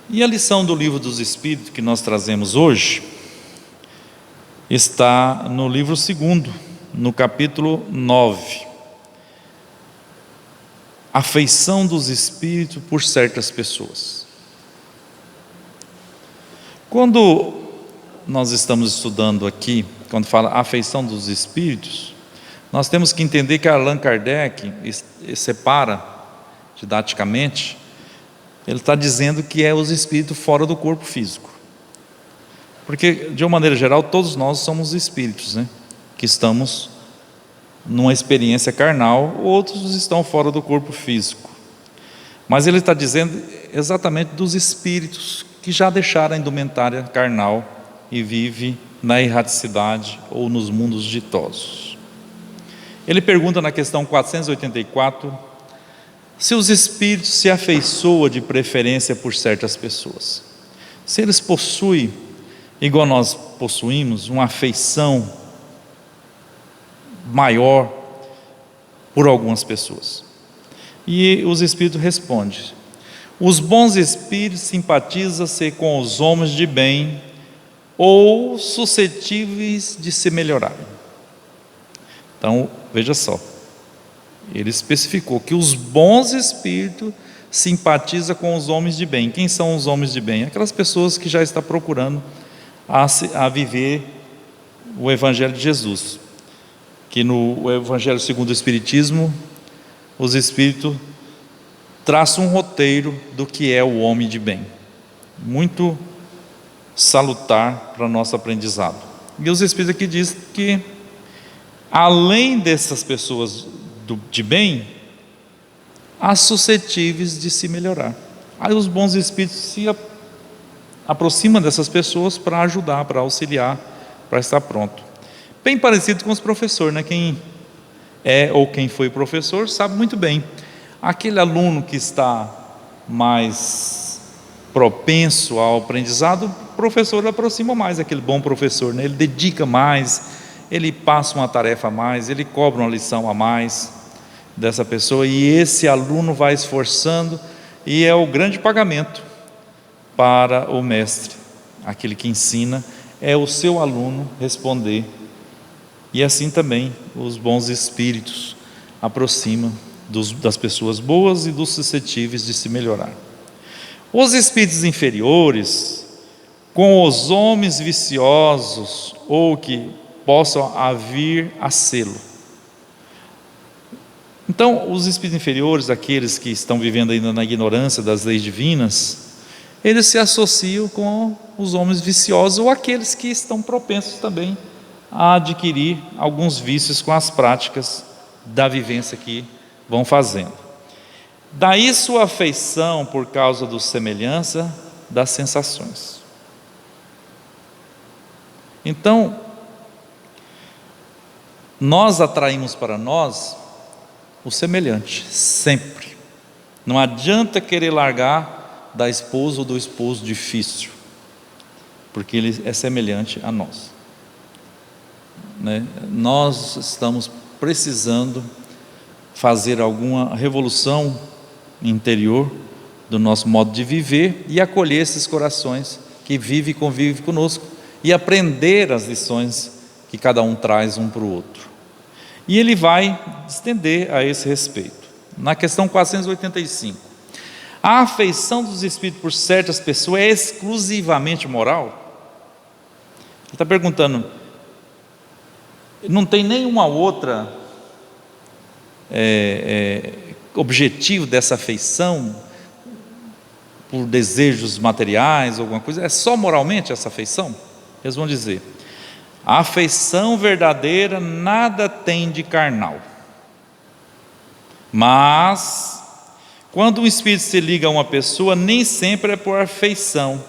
E a lição do Livro dos Espíritos que nós trazemos hoje está no livro 2º, no capítulo 9. Afeição dos espíritos por certas pessoas. Quando nós estamos estudando aqui, quando fala afeição dos espíritos, nós temos que entender que Allan Kardec separa didaticamente. Ele está dizendo que é os espíritos fora do corpo físico, porque de uma maneira geral todos nós somos espíritos, né? Que estamos numa experiência carnal, outros estão fora do corpo físico, mas ele está dizendo exatamente dos espíritos que já deixaram a indumentária carnal e vivem na erraticidade ou nos mundos ditosos. Ele pergunta na questão 484 se os espíritos se afeiçoam de preferência por certas pessoas, se eles possuem, igual nós possuímos, uma afeição maior por algumas pessoas. E os espíritos respondem: os bons espíritos simpatizam-se com os homens de bem ou suscetíveis de se melhorarem. Então, veja só, ele especificou que os bons espíritos simpatizam com os homens de bem. Quem são os homens de bem? Aquelas pessoas que já estão procurando a viver o Evangelho de Jesus, que no Evangelho segundo o Espiritismo, os Espíritos traçam um roteiro do que é o homem de bem, muito salutar para o nosso aprendizado. E os Espíritos aqui dizem que, além dessas pessoas de bem, há suscetíveis de se melhorar. Aí os bons Espíritos se aproximam dessas pessoas para ajudar, para auxiliar, para estar pronto. Bem parecido com os professores, né? Quem é ou quem foi professor sabe muito bem. Aquele aluno que está mais propenso ao aprendizado, o professor aproxima mais, aquele bom professor, né? Ele dedica mais, ele passa uma tarefa a mais, ele cobra uma lição a mais dessa pessoa, e esse aluno vai esforçando, e é o grande pagamento para o mestre, aquele que ensina, é o seu aluno responder. E assim também os bons espíritos aproximam das pessoas boas e dos suscetíveis de se melhorar. Os espíritos inferiores, com os homens viciosos ou que possam vir a sê-lo. Então, os espíritos inferiores, aqueles que estão vivendo ainda na ignorância das leis divinas, eles se associam com os homens viciosos ou aqueles que estão propensos também a adquirir alguns vícios com as práticas da vivência que vão fazendo. Daí sua afeição por causa da semelhança das sensações. Então, nós atraímos para nós o semelhante, sempre. Não adianta querer largar da esposa ou do esposo difícil, porque ele é semelhante a nós, né? Nós estamos precisando fazer alguma revolução interior do nosso modo de viver e acolher esses corações que vivem e convivem conosco e aprender as lições que cada um traz um para o outro. E ele vai estender a esse respeito. Na questão 485, a afeição dos espíritos por certas pessoas é exclusivamente moral? Ele está perguntando, não tem nenhuma outra objetivo dessa afeição por desejos materiais, alguma coisa? É só moralmente essa afeição? Eles vão dizer: a afeição verdadeira nada tem de carnal, mas quando o espírito se liga a uma pessoa, nem sempre é por afeição,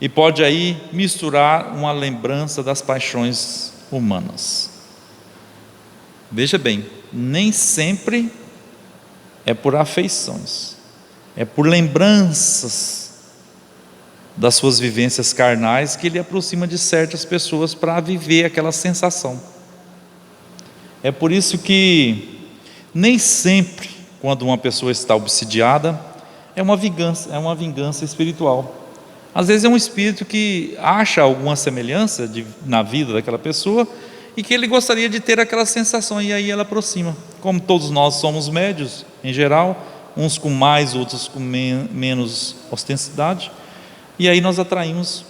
e pode aí misturar uma lembrança das paixões humanas. Veja bem, nem sempre é por afeições, é por lembranças das suas vivências carnais que ele aproxima de certas pessoas para viver aquela sensação. É por isso que nem sempre, quando uma pessoa está obsidiada, é uma vingança espiritual. Às vezes é um espírito que acha alguma semelhança na vida daquela pessoa e que ele gostaria de ter aquela sensação, e aí ela aproxima. Como todos nós somos médios, em geral, uns com mais, outros com menos ostensidade, e aí nós atraímos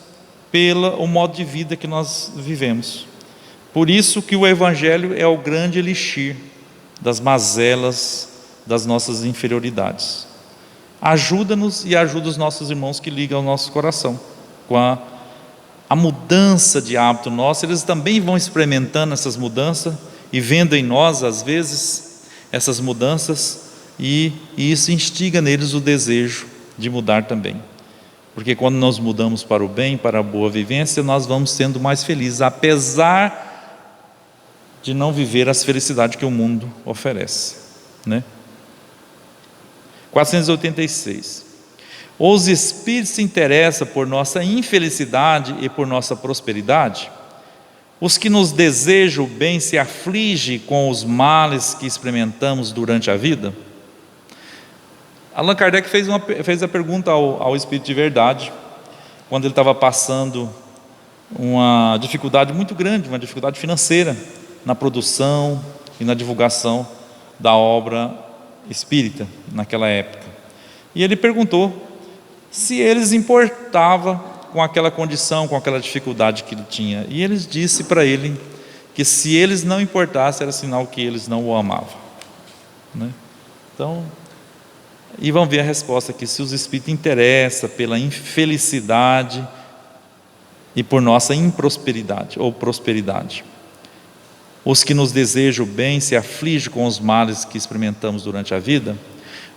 pelo modo de vida que nós vivemos. Por isso que o Evangelho é o grande elixir das mazelas das nossas inferioridades. Ajuda-nos e ajuda os nossos irmãos que ligam ao nosso coração. Com a mudança de hábito nosso, eles também vão experimentando essas mudanças e vendo em nós, às vezes, essas mudanças, e isso instiga neles o desejo de mudar também. Porque quando nós mudamos para o bem, para a boa vivência, nós vamos sendo mais felizes, apesar de não viver as felicidades que o mundo oferece, né? 486. Os espíritos se interessam por nossa infelicidade e por nossa prosperidade? Os que nos desejam o bem se afligem com os males que experimentamos durante a vida? Allan Kardec fez a pergunta ao Espírito de Verdade, quando ele estava passando uma dificuldade muito grande, uma dificuldade financeira, na produção e na divulgação da obra espírita naquela época. E ele perguntou se eles importavam com aquela condição, com aquela dificuldade que ele tinha. E eles disse para ele que se eles não importassem, era sinal que eles não o amavam, né? Então, e vamos ver a resposta aqui: se os espíritos interessam pela infelicidade e por nossa improsperidade ou prosperidade. Os que nos desejam o bem se afligem com os males que experimentamos durante a vida?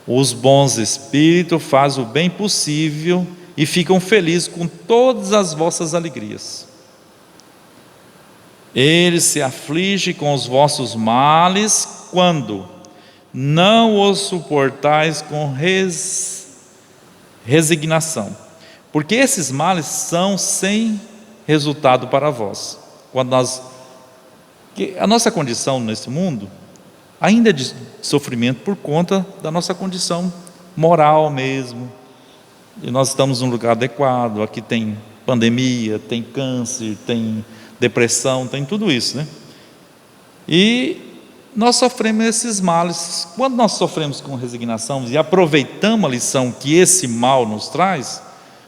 Os bons espíritos fazem o bem possível e ficam felizes com todas as vossas alegrias. Eles se afligem com os vossos males quando não os suportais com resignação, porque esses males são sem resultado para vós. Quando a nossa condição nesse mundo ainda é de sofrimento por conta da nossa condição moral mesmo, e nós estamos num lugar adequado. Aqui tem pandemia, tem câncer, tem depressão, tem tudo isso, né? E nós sofremos esses males. Quando nós sofremos com resignação e aproveitamos a lição que esse mal nos traz,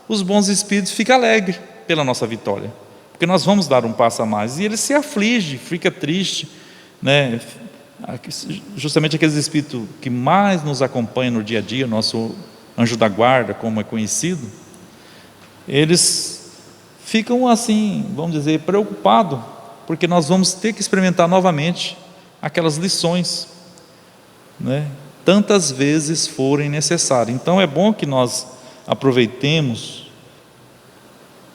os bons espíritos ficam alegres pela nossa vitória, porque nós vamos dar um passo a mais, e ele se aflige, fica triste, né? Justamente aqueles espíritos que mais nos acompanham no dia a dia, nosso anjo da guarda, como é conhecido, eles ficam assim, vamos dizer, preocupados, porque nós vamos ter que experimentar novamente aquelas lições, né? Tantas vezes forem necessárias. Então é bom que nós aproveitemos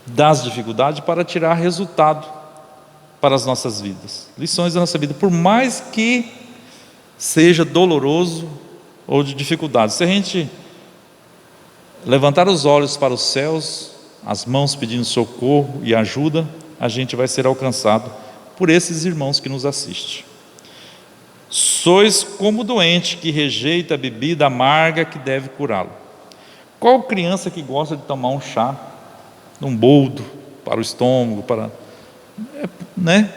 das dificuldades para tirar resultado para as nossas vidas, lições da nossa vida, por mais que seja doloroso ou de dificuldade. Se a gente levantar os olhos para os céus, as mãos pedindo socorro e ajuda, a gente vai ser alcançado por esses irmãos que nos assistem. Sois como o doente que rejeita a bebida amarga que deve curá-lo. Qual criança que gosta de tomar um chá, um boldo para o estômago, né?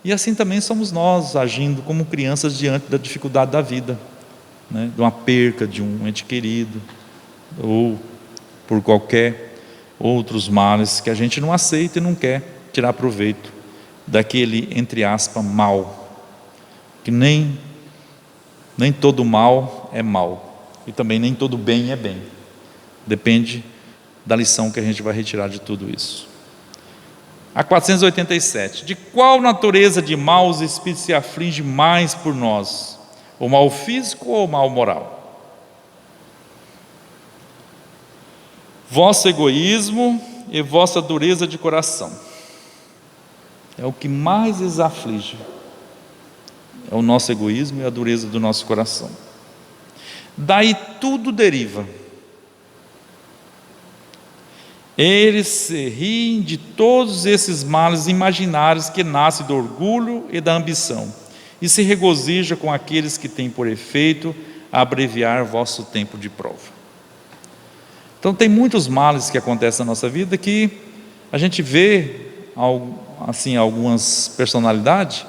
E assim também somos nós, agindo como crianças diante da dificuldade da vida, né? De uma perca de um ente querido, ou por qualquer outros males que a gente não aceita e não quer tirar proveito daquele, entre aspas, mal, que nem todo mal é mal, e também nem todo bem é bem. Depende da lição que a gente vai retirar de tudo isso. A 487. De qual natureza de mal os espíritos se afligem mais por nós? O mal físico ou o mal moral? Vosso egoísmo e vossa dureza de coração é o que mais os aflige. É o nosso egoísmo e a dureza do nosso coração. Daí tudo deriva. Eles se riem de todos esses males imaginários que nascem do orgulho e da ambição, e se regozijam com aqueles que têm por efeito abreviar vosso tempo de prova. Então tem muitos males que acontecem na nossa vida que a gente vê assim, algumas personalidades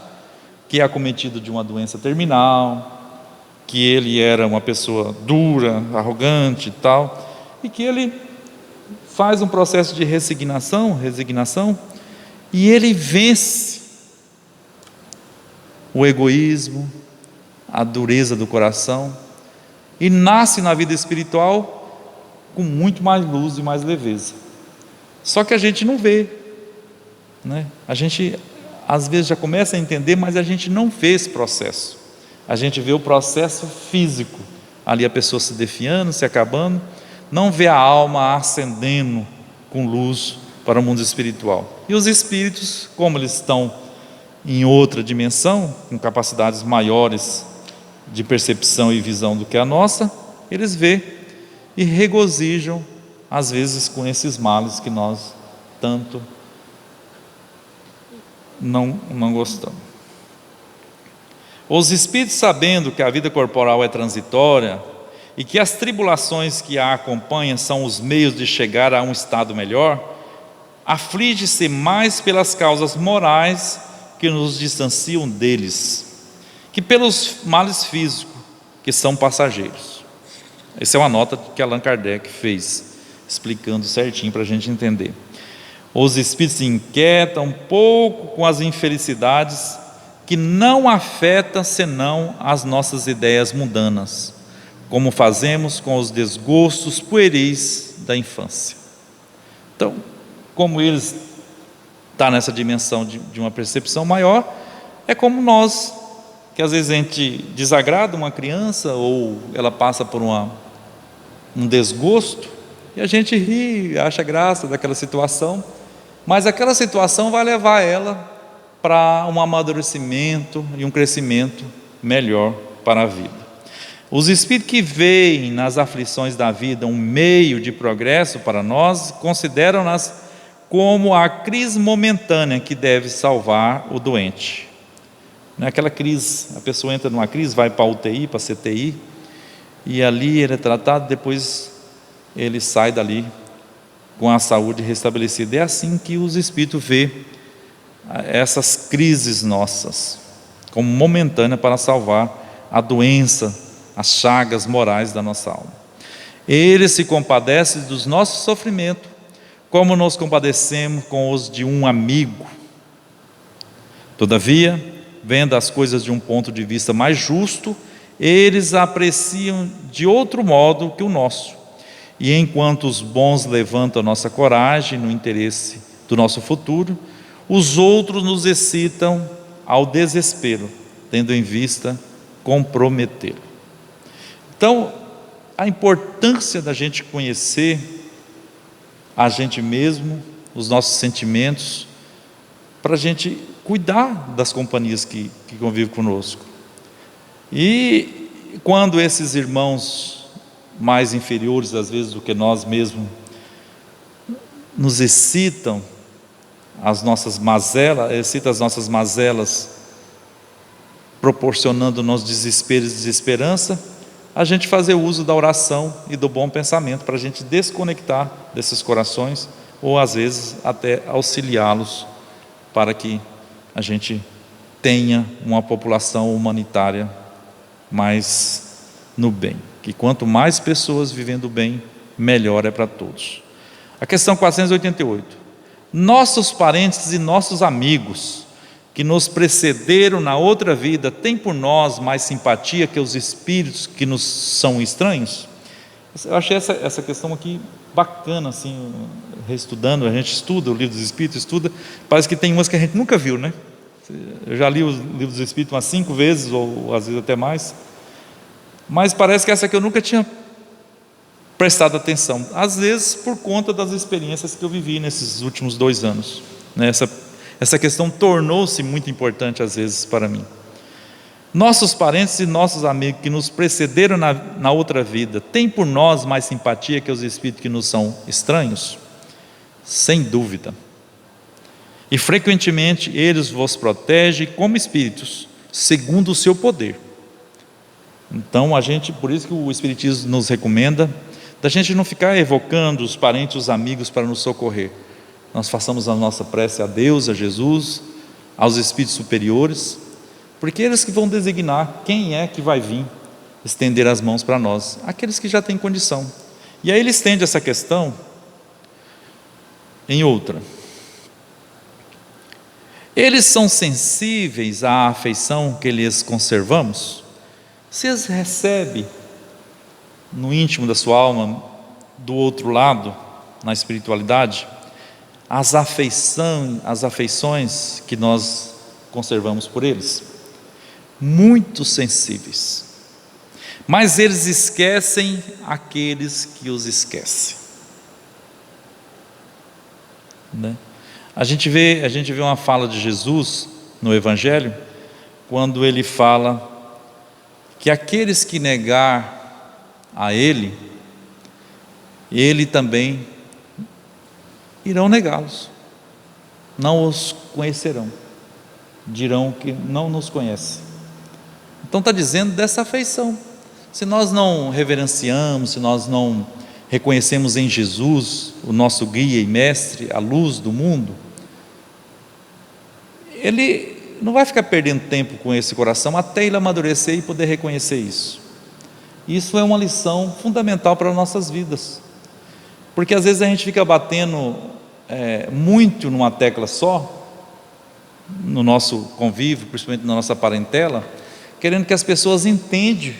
que é acometido de uma doença terminal, que ele era uma pessoa dura, arrogante e tal, e que ele faz um processo de resignação, e ele vence o egoísmo, a dureza do coração, e nasce na vida espiritual com muito mais luz e mais leveza. Só que a gente não vê, né? A gente às vezes já começa a entender, mas a gente não vê esse processo. A gente vê o processo físico, ali a pessoa se definhando, se acabando, não vê a alma ascendendo com luz para o mundo espiritual. E os espíritos, como eles estão em outra dimensão, com capacidades maiores de percepção e visão do que a nossa, eles veem e regozijam, às vezes, com esses males que nós tanto não gostamos. Os espíritos, sabendo que a vida corporal é transitória e que as tribulações que a acompanham são os meios de chegar a um estado melhor, aflige-se mais pelas causas morais que nos distanciam deles, que pelos males físicos, que são passageiros. Essa é uma nota que Allan Kardec fez, explicando certinho para a gente entender. Os espíritos se inquietam um pouco com as infelicidades que não afetam senão as nossas ideias mundanas, como fazemos com os desgostos pueris da infância. Então, como eles estão nessa dimensão de uma percepção maior, é como nós, que às vezes a gente desagrada uma criança, ou ela passa por um desgosto, e a gente ri, acha graça daquela situação, mas aquela situação vai levar ela para um amadurecimento e um crescimento melhor para a vida. Os espíritos que veem nas aflições da vida um meio de progresso para nós, consideram-nas como a crise momentânea que deve salvar o doente. Naquela crise, a pessoa entra numa crise, vai para a UTI, para a CTI, e ali ele é tratado, depois ele sai dali com a saúde restabelecida. É assim que os espíritos vê essas crises nossas, como momentânea para salvar a doença, as chagas morais da nossa alma. Ele se compadece dos nossos sofrimentos, como nos compadecemos com os de um amigo. Todavia, vendo as coisas de um ponto de vista mais justo, eles a apreciam de outro modo que o nosso. E enquanto os bons levantam nossa coragem no interesse do nosso futuro, os outros nos excitam ao desespero, tendo em vista comprometê-lo. Então, a importância da gente conhecer a gente mesmo, os nossos sentimentos, para a gente cuidar das companhias que convivem conosco. E quando esses irmãos mais inferiores, às vezes, do que nós mesmos, nos excitam as nossas mazelas, proporcionando-nos desespero e desesperança, a gente fazer uso da oração e do bom pensamento para a gente desconectar desses corações, ou às vezes até auxiliá-los para que a gente tenha uma população humanitária mais no bem, que quanto mais pessoas vivendo bem, melhor é para todos. A questão 488: nossos parentes e nossos amigos que nos precederam na outra vida têm por nós mais simpatia que os espíritos que nos são estranhos? Eu achei essa questão aqui bacana, assim, reestudando. A gente estuda o livro dos Espíritos, parece que tem umas que a gente nunca viu, né? Eu já li os livros dos Espíritos umas 5 vezes, ou às vezes até mais, mas parece que essa aqui eu nunca tinha prestado atenção, às vezes por conta das experiências que eu vivi nesses últimos 2 anos, né? Essa questão tornou-se muito importante às vezes para mim. Nossos parentes e nossos amigos que nos precederam na outra vida têm por nós mais simpatia que os espíritos que nos são estranhos? Sem dúvida. E frequentemente eles vos protegem como espíritos, segundo o seu poder. Então por isso que o Espiritismo nos recomenda da gente não ficar evocando os parentes, os amigos para nos socorrer. Nós façamos a nossa prece a Deus, a Jesus, aos espíritos superiores, porque eles que vão designar quem é que vai vir estender as mãos para nós, aqueles que já têm condição. E aí ele estende essa questão em outra. Eles são sensíveis à afeição que lhes conservamos? Se eles recebem no íntimo da sua alma, do outro lado, na espiritualidade, as afeições que nós conservamos por eles, muito sensíveis, mas eles esquecem aqueles que os esquecem, né? A gente vê uma fala de Jesus no Evangelho, quando ele fala que aqueles que negar a Ele, Ele também irão negá-los, não os conhecerão, dirão que não nos conhecem. Então está dizendo dessa afeição. Se nós não reverenciamos, se nós não reconhecemos em Jesus o nosso guia e mestre, a luz do mundo, ele não vai ficar perdendo tempo com esse coração até ele amadurecer e poder reconhecer isso. Isso é uma lição fundamental para as nossas vidas, porque às vezes a gente fica batendo muito numa tecla só, no nosso convívio, principalmente na nossa parentela, querendo que as pessoas entendam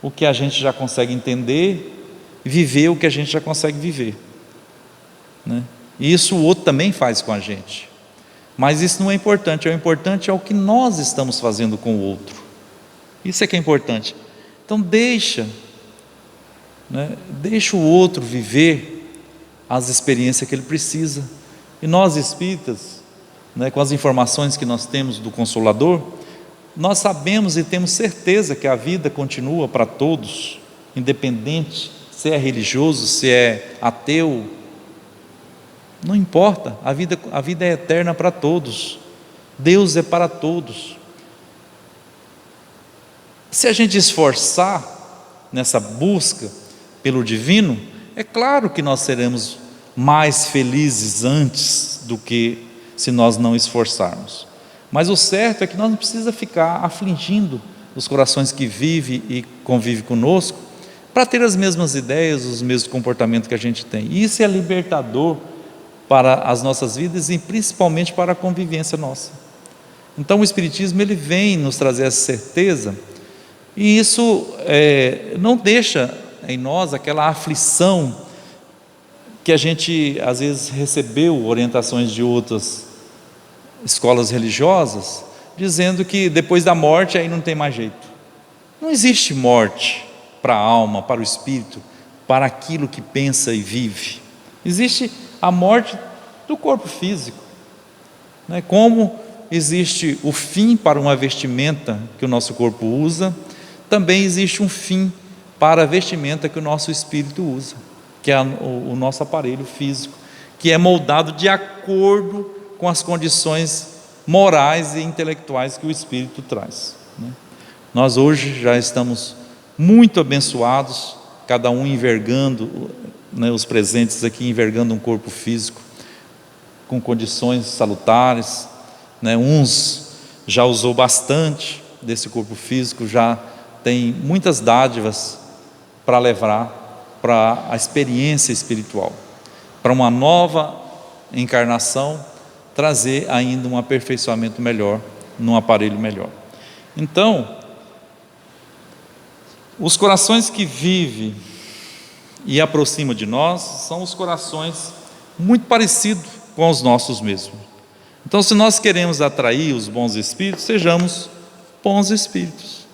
o que a gente já consegue entender, viver o que a gente já consegue viver, né? E isso o outro também faz com a gente, mas isso não é importante. O importante é o que nós estamos fazendo com o outro. Isso é que é importante. Então deixa o outro viver as experiências que ele precisa. E nós espíritas, com as informações que nós temos do Consolador, nós sabemos e temos certeza que a vida continua para todos, independente se é religioso, se é ateu, não importa, a vida é eterna para todos, Deus é para todos. Se a gente esforçar nessa busca pelo divino, é claro que nós seremos mais felizes antes do que se nós não esforçarmos. Mas o certo é que nós não precisamos ficar afligindo os corações que vivem e convivem conosco, para ter as mesmas ideias, os mesmos comportamentos que a gente tem. E isso é libertador para as nossas vidas e principalmente para a convivência nossa. Então o Espiritismo ele vem nos trazer essa certeza, e isso não deixa em nós aquela aflição que a gente às vezes recebeu orientações de outras escolas religiosas, dizendo que depois da morte aí não tem mais jeito. Não existe morte para a alma, para o espírito, para aquilo que pensa e vive. Existe a morte do corpo físico, né? Como existe o fim para uma vestimenta que o nosso corpo usa, também existe um fim para a vestimenta que o nosso espírito usa, que é o nosso aparelho físico, que é moldado de acordo com as condições morais e intelectuais que o espírito traz, né? Nós hoje já estamos muito abençoados, cada um envergando, os presentes aqui envergando um corpo físico com condições salutares, uns já usou bastante desse corpo físico, já tem muitas dádivas para levar para a experiência espiritual, para uma nova encarnação, trazer ainda um aperfeiçoamento melhor, num aparelho melhor. Então, os corações que vivem e aproximam de nós, são os corações muito parecidos com os nossos mesmos. Então, se nós queremos atrair os bons espíritos, sejamos bons espíritos,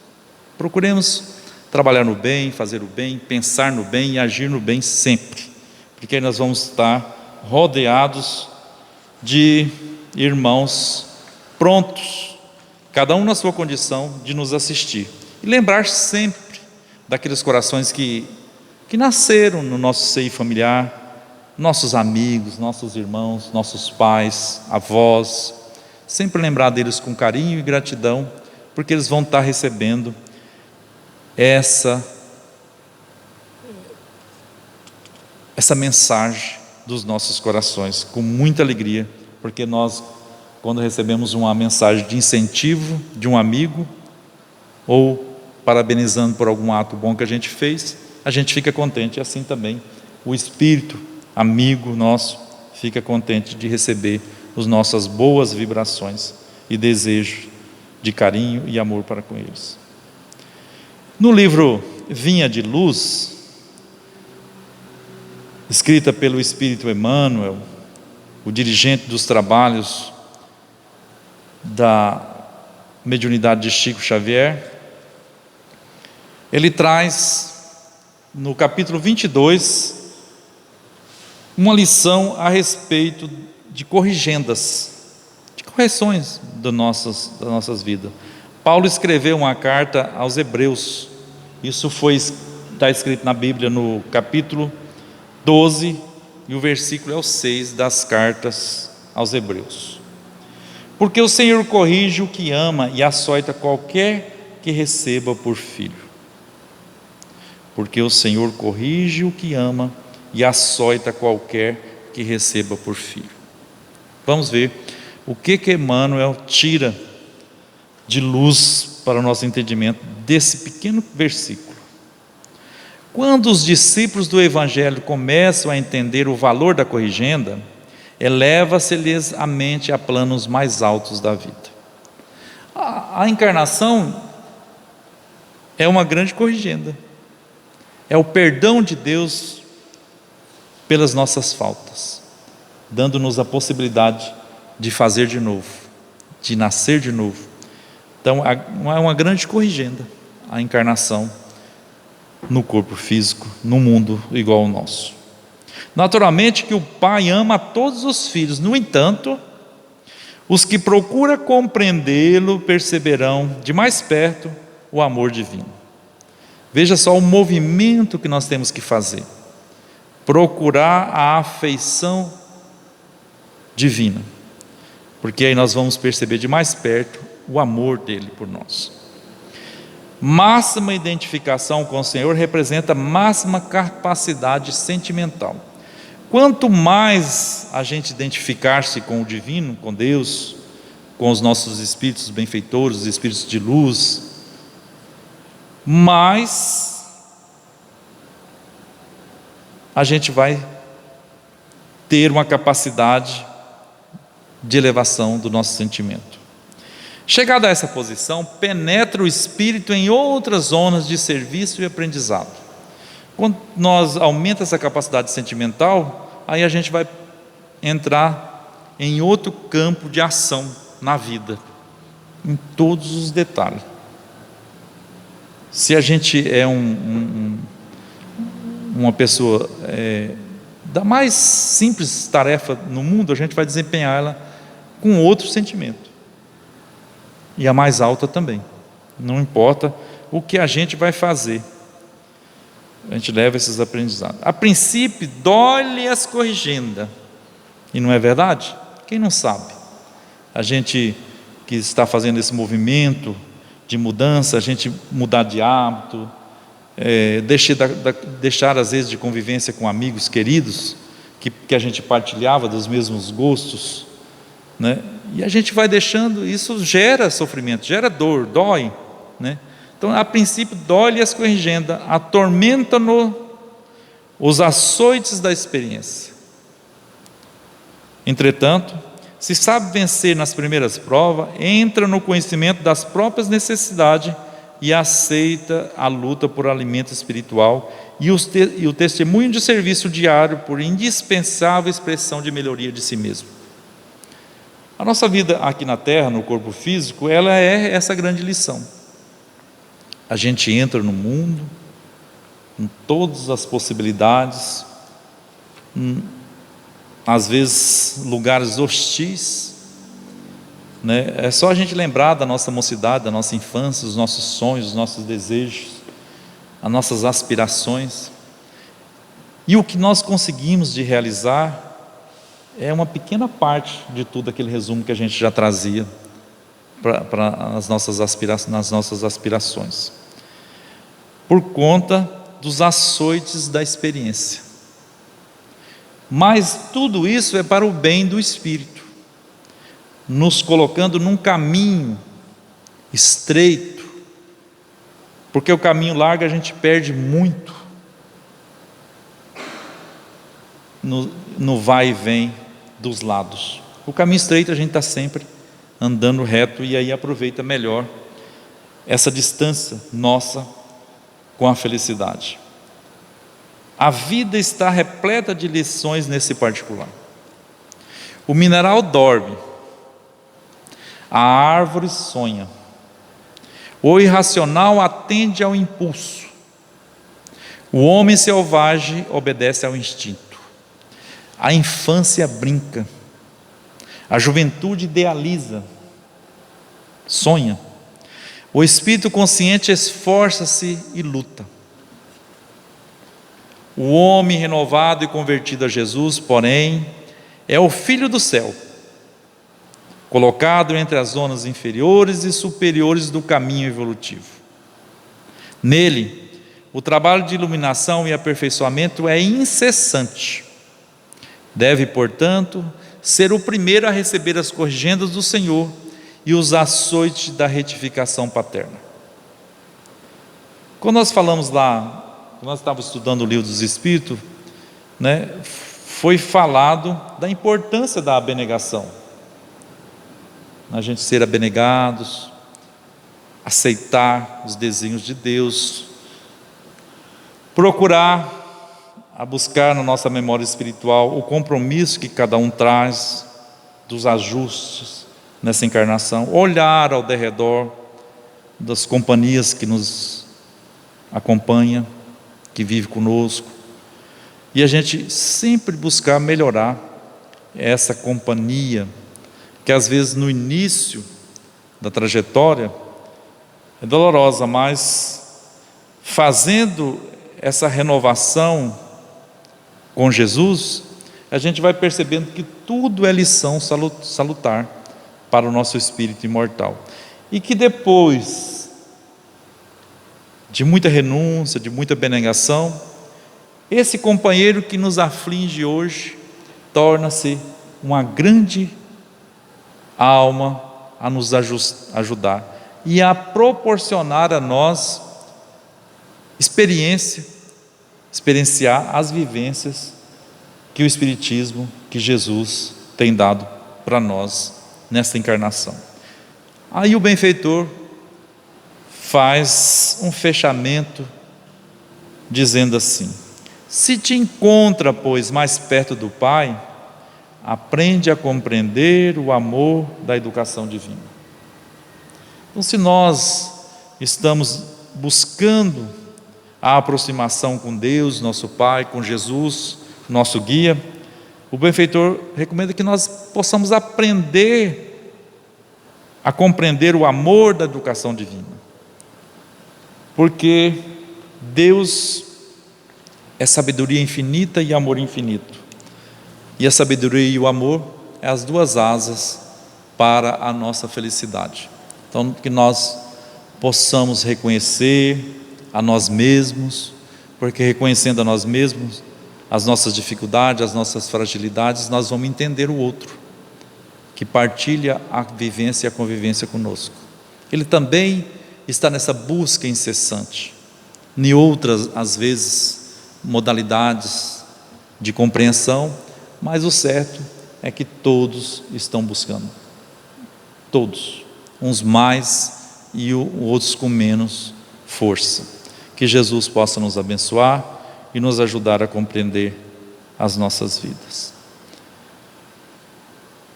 procuremos trabalhar no bem, fazer o bem, pensar no bem e agir no bem sempre, porque aí nós vamos estar rodeados de irmãos prontos, cada um na sua condição de nos assistir, e lembrar sempre daqueles corações que nasceram no nosso seio familiar, nossos amigos, nossos irmãos, nossos pais, avós, sempre lembrar deles com carinho e gratidão, porque eles vão estar recebendo essa mensagem dos nossos corações com muita alegria, porque nós, quando recebemos uma mensagem de incentivo de um amigo, ou parabenizando por algum ato bom que a gente fez, a gente fica contente. E assim também o espírito amigo nosso fica contente de receber as nossas boas vibrações e desejo de carinho e amor para com eles. No livro Vinha de Luz, escrita pelo Espírito Emmanuel, o dirigente dos trabalhos da mediunidade de Chico Xavier, ele traz no capítulo 22 uma lição a respeito de corrigendas, de correções das nossas vidas. Paulo escreveu uma carta aos Hebreus, isso está escrito na Bíblia no capítulo 12 e o versículo é o 6 das cartas aos Hebreus. Porque o Senhor corrige o que ama e açoita qualquer que receba por filho. Porque o Senhor corrige o que ama e açoita qualquer que receba por filho. Vamos ver o que Emmanuel tira de luz para o nosso entendimento desse pequeno versículo. Quando os discípulos do Evangelho começam a entender o valor da corrigenda, eleva-se-lhes a mente a planos mais altos da vida. A encarnação é uma grande corrigenda. É o perdão de Deus pelas nossas faltas, dando-nos a possibilidade de fazer de novo, de nascer de novo. Então é uma grande corrigenda a encarnação no corpo físico, no mundo igual ao nosso. Naturalmente que o Pai ama a todos os filhos, no entanto, os que procuram compreendê-lo perceberão de mais perto o amor divino. Veja só o movimento que nós temos que fazer: procurar a afeição divina, porque aí nós vamos perceber de mais perto o amor dele por nós. Máxima identificação com o Senhor representa máxima capacidade sentimental. Quanto mais a gente identificar-se com o divino, com Deus, com os nossos espíritos benfeitores, os espíritos de luz, mais a gente vai ter uma capacidade de elevação do nosso sentimento. Chegado a essa posição, penetra o espírito em outras zonas de serviço e aprendizado. Quando nós aumentamos essa capacidade sentimental, aí a gente vai entrar em outro campo de ação na vida, em todos os detalhes. Se a gente é uma pessoa da mais simples tarefa no mundo, a gente vai desempenhá-la com outro sentimento, e a mais alta também. Não importa o que a gente vai fazer, a gente leva esses aprendizados. A princípio dói-lhe as corrigendas, e não é verdade? Quem não sabe? A gente que está fazendo esse movimento de mudança, a gente mudar de hábito, deixar às vezes de convivência com amigos queridos, que a gente partilhava dos mesmos gostos, né? E a gente vai deixando, isso gera sofrimento, gera dor, dói, né? Então a princípio dói-lhe as corrigendas, atormenta-no os açoites da experiência. Entretanto, se sabe vencer nas primeiras provas, entra no conhecimento das próprias necessidades e aceita a luta por alimento espiritual e o testemunho de serviço diário por indispensável expressão de melhoria de si mesmo. A nossa vida aqui na Terra, no corpo físico, ela é essa grande lição. A gente entra no mundo com todas as possibilidades, às vezes lugares hostis, né? É só a gente lembrar da nossa mocidade, da nossa infância, dos nossos sonhos, dos nossos desejos, as nossas aspirações, e o que nós conseguimos de realizar é uma pequena parte de tudo aquele resumo que a gente já trazia para as nossas aspirações, por conta dos açoites da experiência. Mas tudo isso é para o bem do espírito, nos colocando num caminho estreito, porque o caminho largo a gente perde muito no vai e vem dos lados. O caminho estreito a gente está sempre andando reto, e aí aproveita melhor essa distância nossa com a felicidade. A vida está repleta de lições nesse particular. O mineral dorme, a árvore sonha, o irracional atende ao impulso, o homem selvagem obedece ao instinto, a infância brinca, a juventude idealiza, sonha, o espírito consciente esforça-se e luta. O homem renovado e convertido a Jesus, porém, é o filho do céu, colocado entre as zonas inferiores e superiores do caminho evolutivo. Nele, o trabalho de iluminação e aperfeiçoamento é incessante. Deve, portanto, ser o primeiro a receber as corrigendas do Senhor e os açoites da retificação paterna. Quando nós falamos lá, quando nós estávamos estudando o livro dos Espíritos, foi falado da importância da abnegação, a gente ser abnegados, aceitar os desígnios de Deus, procurar a buscar na nossa memória espiritual o compromisso que cada um traz dos ajustes nessa encarnação, olhar ao derredor das companhias que nos acompanham, que vive conosco, e a gente sempre buscar melhorar essa companhia, que às vezes no início da trajetória é dolorosa, mas fazendo essa renovação com Jesus, a gente vai percebendo que tudo é lição salutar para o nosso espírito imortal, e que depois de muita renúncia, de muita abnegação, esse companheiro que nos aflige hoje torna-se uma grande alma a nos ajudar e a proporcionar a nós experienciar as vivências que o Espiritismo, que Jesus tem dado para nós nesta encarnação. Aí o benfeitor faz um fechamento dizendo assim: se te encontra, pois, mais perto do Pai, aprende a compreender o amor da educação divina. Então, se nós estamos buscando a aproximação com Deus, nosso Pai, com Jesus, nosso guia, o benfeitor recomenda que nós possamos aprender a compreender o amor da educação divina, porque Deus é sabedoria infinita e amor infinito, e a sabedoria e o amor é as duas asas para a nossa felicidade. Então, que nós possamos reconhecer a nós mesmos, porque reconhecendo a nós mesmos, as nossas dificuldades, as nossas fragilidades, nós vamos entender o outro, que partilha a vivência e a convivência conosco. Ele também está nessa busca incessante, em outras, às vezes, modalidades de compreensão, mas o certo é que todos estão buscando, todos, uns mais e outros com menos força. Que Jesus possa nos abençoar e nos ajudar a compreender as nossas vidas.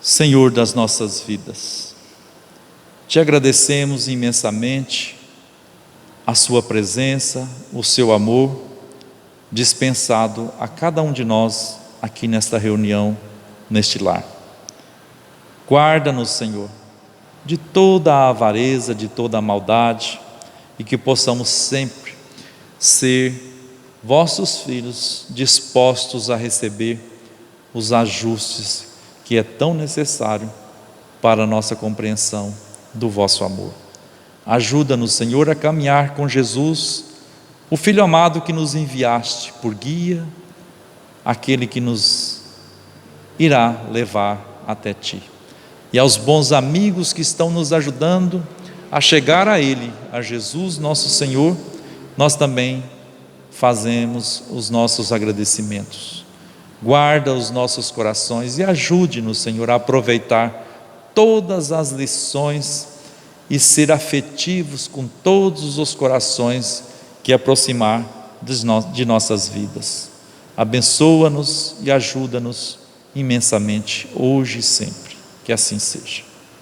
Senhor das nossas vidas, te agradecemos imensamente a sua presença, o seu amor dispensado a cada um de nós aqui nesta reunião, neste lar. Guarda-nos, Senhor, de toda a avareza, de toda a maldade, e que possamos sempre ser vossos filhos, dispostos a receber os ajustes que é tão necessário para a nossa compreensão do vosso amor. Ajuda-nos, Senhor, a caminhar com Jesus, o Filho amado que nos enviaste por guia, aquele que nos irá levar até ti. E aos bons amigos que estão nos ajudando a chegar a Ele, a Jesus nosso Senhor, nós também fazemos os nossos agradecimentos. Guarda os nossos corações e ajude-nos, Senhor, a aproveitar todas as lições e ser afetivos com todos os corações que aproximar de nossas vidas. Abençoa-nos e ajuda-nos imensamente, hoje e sempre. Que assim seja.